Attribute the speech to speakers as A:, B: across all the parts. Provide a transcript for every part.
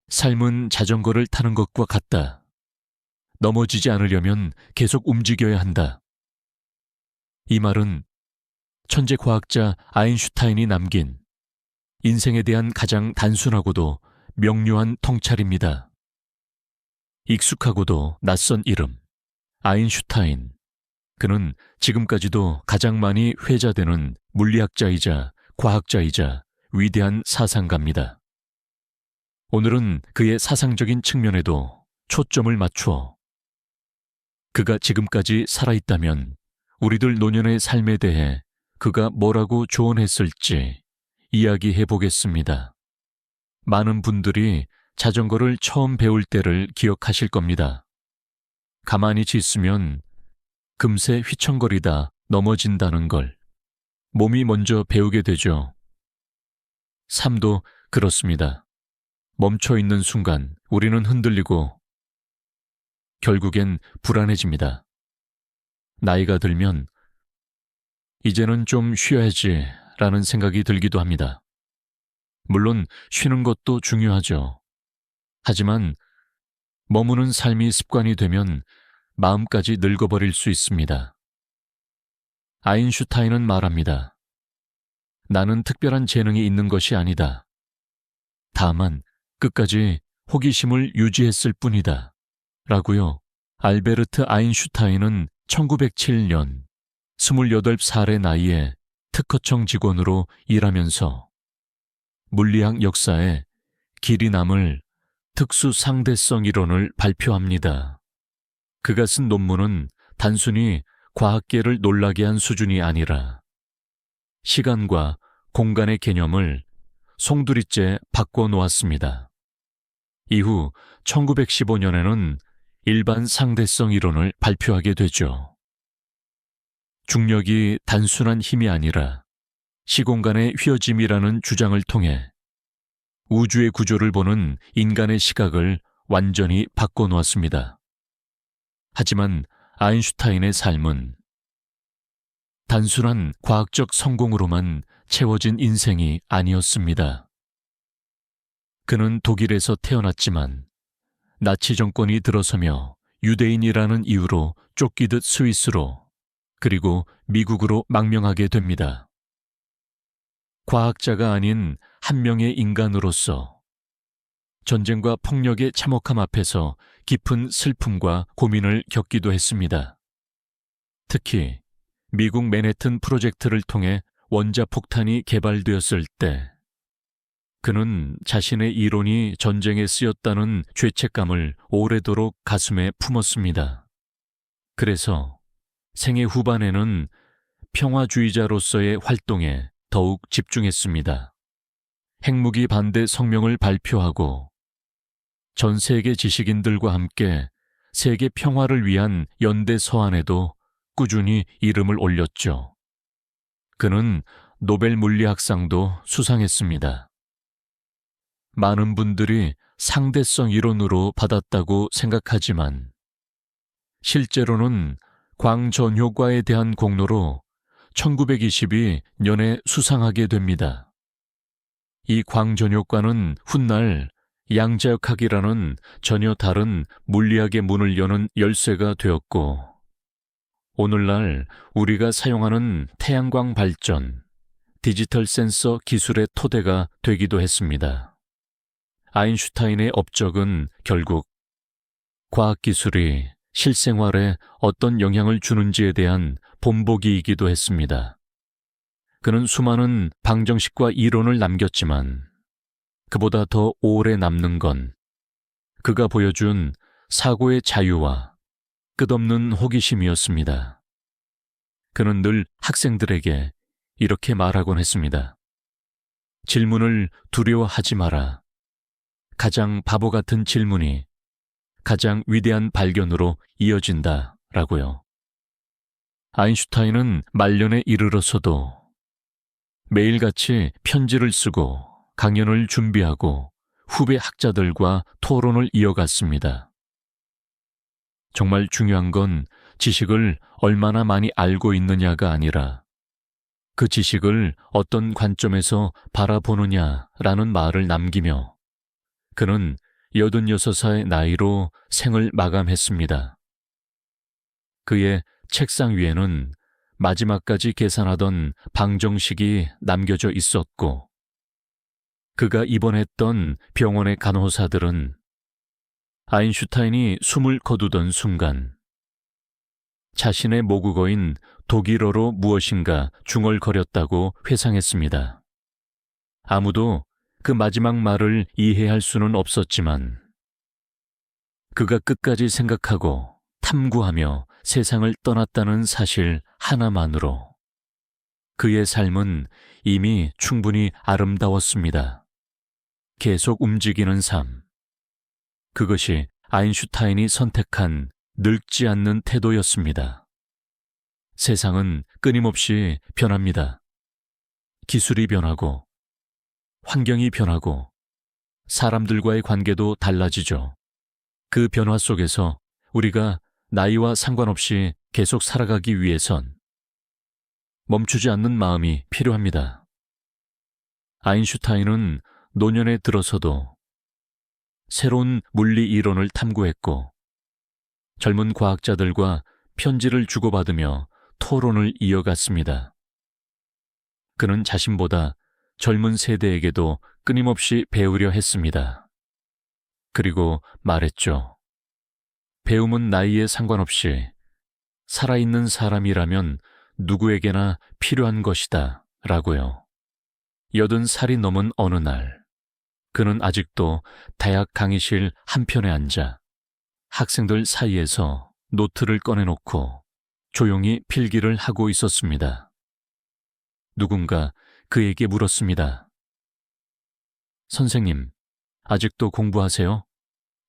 A: 삶은 자전거를 타는 것과 같다. 넘어지지 않으려면 계속 움직여야 한다. 이 말은 천재 과학자 아인슈타인이 남긴 인생에 대한 가장 단순하고도 명료한 통찰입니다. 익숙하고도 낯선 이름, 아인슈타인. 그는 지금까지도 가장 많이 회자되는 물리학자이자 과학자이자 위대한 사상가입니다. 오늘은 그의 사상적인 측면에도 초점을 맞추어 그가 지금까지 살아있다면 우리들 노년의 삶에 대해 그가 뭐라고 조언했을지 이야기해 보겠습니다. 많은 분들이 자전거를 처음 배울 때를 기억하실 겁니다. 가만히 있으면 금세 휘청거리다 넘어진다는 걸 몸이 먼저 배우게 되죠. 삶도 그렇습니다. 멈춰 있는 순간 우리는 흔들리고 결국엔 불안해집니다. 나이가 들면 이제는 좀 쉬어야지 라는 생각이 들기도 합니다. 물론 쉬는 것도 중요하죠. 하지만 머무는 삶이 습관이 되면 마음까지 늙어버릴 수 있습니다. 아인슈타인은 말합니다. 나는 특별한 재능이 있는 것이 아니다. 다만 끝까지 호기심을 유지했을 뿐이다. 라고요. 알베르트 아인슈타인은 1907년 28살의 나이에 특허청 직원으로 일하면서 물리학 역사에 길이 남을 특수 상대성 이론을 발표합니다. 그가 쓴 논문은 단순히 과학계를 놀라게 한 수준이 아니라 시간과 공간의 개념을 송두리째 바꿔놓았습니다. 이후 1915년에는 일반 상대성 이론을 발표하게 되죠. 중력이 단순한 힘이 아니라 시공간의 휘어짐이라는 주장을 통해 우주의 구조를 보는 인간의 시각을 완전히 바꿔놓았습니다. 하지만 아인슈타인의 삶은 단순한 과학적 성공으로만 채워진 인생이 아니었습니다. 그는 독일에서 태어났지만 나치 정권이 들어서며 유대인이라는 이유로 쫓기듯 스위스로 그리고 미국으로 망명하게 됩니다. 과학자가 아닌 한 명의 인간으로서 전쟁과 폭력의 참혹함 앞에서 깊은 슬픔과 고민을 겪기도 했습니다. 특히 미국 맨해튼 프로젝트를 통해 원자폭탄이 개발되었을 때 그는 자신의 이론이 전쟁에 쓰였다는 죄책감을 오래도록 가슴에 품었습니다. 그래서 생애 후반에는 평화주의자로서의 활동에 더욱 집중했습니다. 핵무기 반대 성명을 발표하고 전 세계 지식인들과 함께 세계 평화를 위한 연대 서한에도 꾸준히 이름을 올렸죠. 그는 노벨 물리학상도 수상했습니다. 많은 분들이 상대성 이론으로 받았다고 생각하지만 실제로는 광전효과에 대한 공로로 1922년에 수상하게 됩니다. 이 광전효과는 훗날 양자역학이라는 전혀 다른 물리학의 문을 여는 열쇠가 되었고 오늘날 우리가 사용하는 태양광 발전, 디지털 센서 기술의 토대가 되기도 했습니다. 아인슈타인의 업적은 결국 과학기술이 실생활에 어떤 영향을 주는지에 대한 본보기이기도 했습니다. 그는 수많은 방정식과 이론을 남겼지만 그보다 더 오래 남는 건 그가 보여준 사고의 자유와 끝없는 호기심이었습니다. 그는 늘 학생들에게 이렇게 말하곤 했습니다. 질문을 두려워하지 마라. 가장 바보 같은 질문이 가장 위대한 발견으로 이어진다 라고요. 아인슈타인은 말년에 이르러서도 매일같이 편지를 쓰고 강연을 준비하고 후배 학자들과 토론을 이어갔습니다. 정말 중요한 건 지식을 얼마나 많이 알고 있느냐가 아니라 그 지식을 어떤 관점에서 바라보느냐라는 말을 남기며 그는 86의 나이로 생을 마감했습니다. 그의 책상 위에는 마지막까지 계산하던 방정식이 남겨져 있었고, 그가 입원했던 병원의 간호사들은 아인슈타인이 숨을 거두던 순간 자신의 모국어인 독일어로 무엇인가 중얼거렸다고 회상했습니다. 아무도 그 마지막 말을 이해할 수는 없었지만 그가 끝까지 생각하고 탐구하며 세상을 떠났다는 사실 하나만으로 그의 삶은 이미 충분히 아름다웠습니다. 계속 움직이는 삶. 그것이 아인슈타인이 선택한 늙지 않는 태도였습니다. 세상은 끊임없이 변합니다. 기술이 변하고, 환경이 변하고, 사람들과의 관계도 달라지죠. 그 변화 속에서 우리가 나이와 상관없이 계속 살아가기 위해선 멈추지 않는 마음이 필요합니다. 아인슈타인은 노년에 들어서도 새로운 물리 이론을 탐구했고, 젊은 과학자들과 편지를 주고받으며 토론을 이어갔습니다. 그는 자신보다 젊은 세대에게도 끊임없이 배우려 했습니다. 그리고 말했죠. 배움은 나이에 상관없이 살아있는 사람이라면 누구에게나 필요한 것이다 라고요. 80살이 넘은 어느 날, 그는 아직도 대학 강의실 한편에 앉아 학생들 사이에서 노트를 꺼내놓고 조용히 필기를 하고 있었습니다. 누군가 그에게 물었습니다. 선생님, 아직도 공부하세요?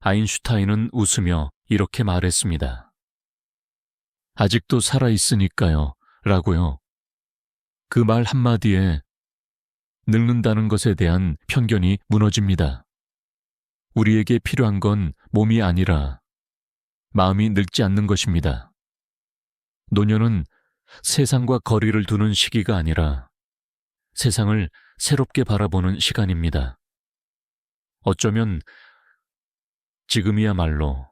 A: 아인슈타인은 웃으며 이렇게 말했습니다. 아직도 살아있으니까요, 라고요. 그 말 한마디에 늙는다는 것에 대한 편견이 무너집니다. 우리에게 필요한 건 몸이 아니라 마음이 늙지 않는 것입니다. 노년은 세상과 거리를 두는 시기가 아니라 세상을 새롭게 바라보는 시간입니다. 어쩌면 지금이야말로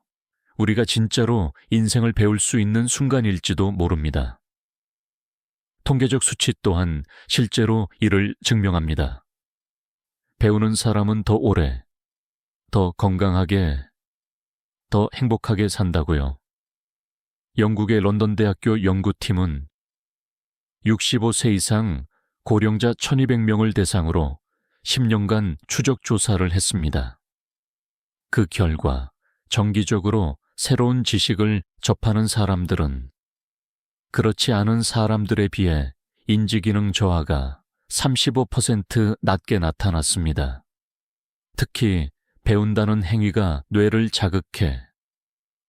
A: 우리가 진짜로 인생을 배울 수 있는 순간일지도 모릅니다. 통계적 수치 또한 실제로 이를 증명합니다. 배우는 사람은 더 오래, 더 건강하게, 더 행복하게 산다고요. 영국의 런던 대학교 연구팀은 65세 이상 고령자 1200명을 대상으로 10년간 추적 조사를 했습니다. 그 결과 정기적으로 새로운 지식을 접하는 사람들은 그렇지 않은 사람들에 비해 인지기능 저하가 35% 낮게 나타났습니다. 특히 배운다는 행위가 뇌를 자극해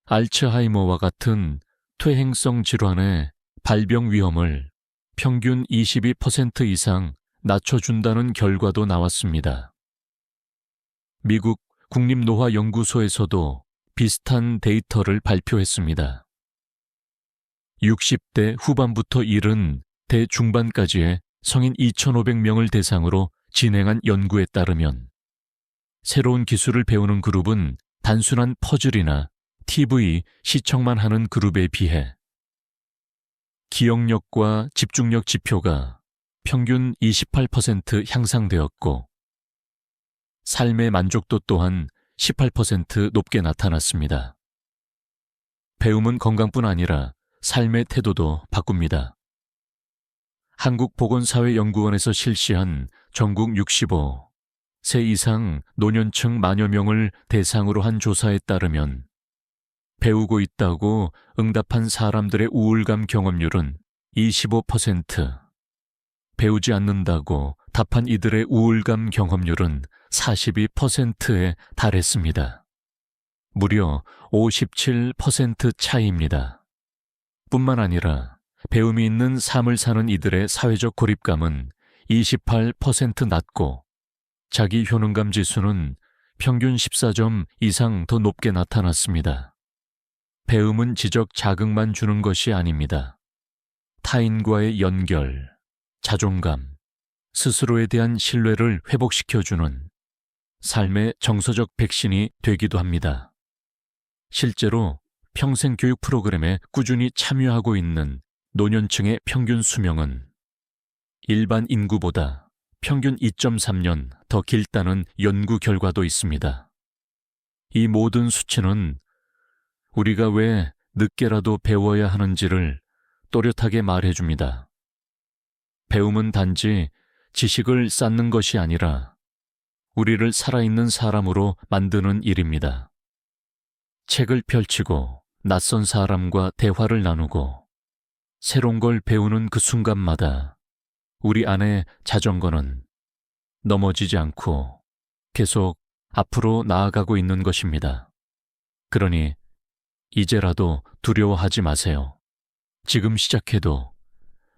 A: 알츠하이머와 같은 퇴행성 질환의 발병 위험을 평균 22% 이상 낮춰준다는 결과도 나왔습니다. 미국 국립노화연구소에서도 비슷한 데이터를 발표했습니다. 60대 후반부터 70대 중반까지의 성인 2,500명을 대상으로 진행한 연구에 따르면 새로운 기술을 배우는 그룹은 단순한 퍼즐이나 TV 시청만 하는 그룹에 비해 기억력과 집중력 지표가 평균 28% 향상되었고 삶의 만족도 또한 18% 높게 나타났습니다. 배움은 건강뿐 아니라 삶의 태도도 바꿉니다. 한국보건사회연구원에서 실시한 전국 65세 이상 노년층 만여 명을 대상으로 한 조사에 따르면 배우고 있다고 응답한 사람들의 우울감 경험률은 25%, 배우지 않는다고 답한 이들의 우울감 경험률은 42%에 달했습니다. 무려 57% 차이입니다. 뿐만 아니라 배움이 있는 삶을 사는 이들의 사회적 고립감은 28% 낮고 자기 효능감 지수는 평균 14점 이상 더 높게 나타났습니다. 배움은 지적 자극만 주는 것이 아닙니다. 타인과의 연결, 자존감, 스스로에 대한 신뢰를 회복시켜주는 삶의 정서적 백신이 되기도 합니다. 실제로 평생 교육 프로그램에 꾸준히 참여하고 있는 노년층의 평균 수명은 일반 인구보다 평균 2.3년 더 길다는 연구 결과도 있습니다. 이 모든 수치는 우리가 왜 늦게라도 배워야 하는지를 또렷하게 말해줍니다. 배움은 단지 지식을 쌓는 것이 아니라 우리를 살아있는 사람으로 만드는 일입니다. 책을 펼치고 낯선 사람과 대화를 나누고 새로운 걸 배우는 그 순간마다 우리 안의 자전거는 넘어지지 않고 계속 앞으로 나아가고 있는 것입니다. 그러니 이제라도 두려워하지 마세요. 지금 시작해도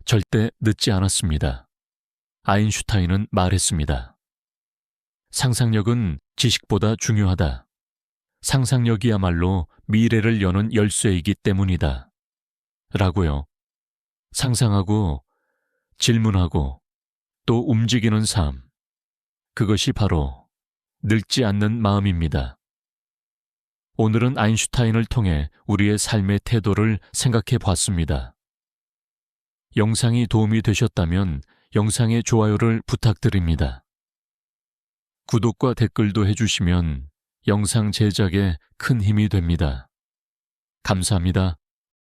A: 절대 늦지 않았습니다. 아인슈타인은 말했습니다. 상상력은 지식보다 중요하다. 상상력이야말로 미래를 여는 열쇠이기 때문이다. 라고요. 상상하고 질문하고 또 움직이는 삶. 그것이 바로 늙지 않는 마음입니다. 오늘은 아인슈타인을 통해 우리의 삶의 태도를 생각해 봤습니다. 영상이 도움이 되셨다면 영상의 좋아요를 부탁드립니다. 구독과 댓글도 해주시면 영상 제작에 큰 힘이 됩니다. 감사합니다.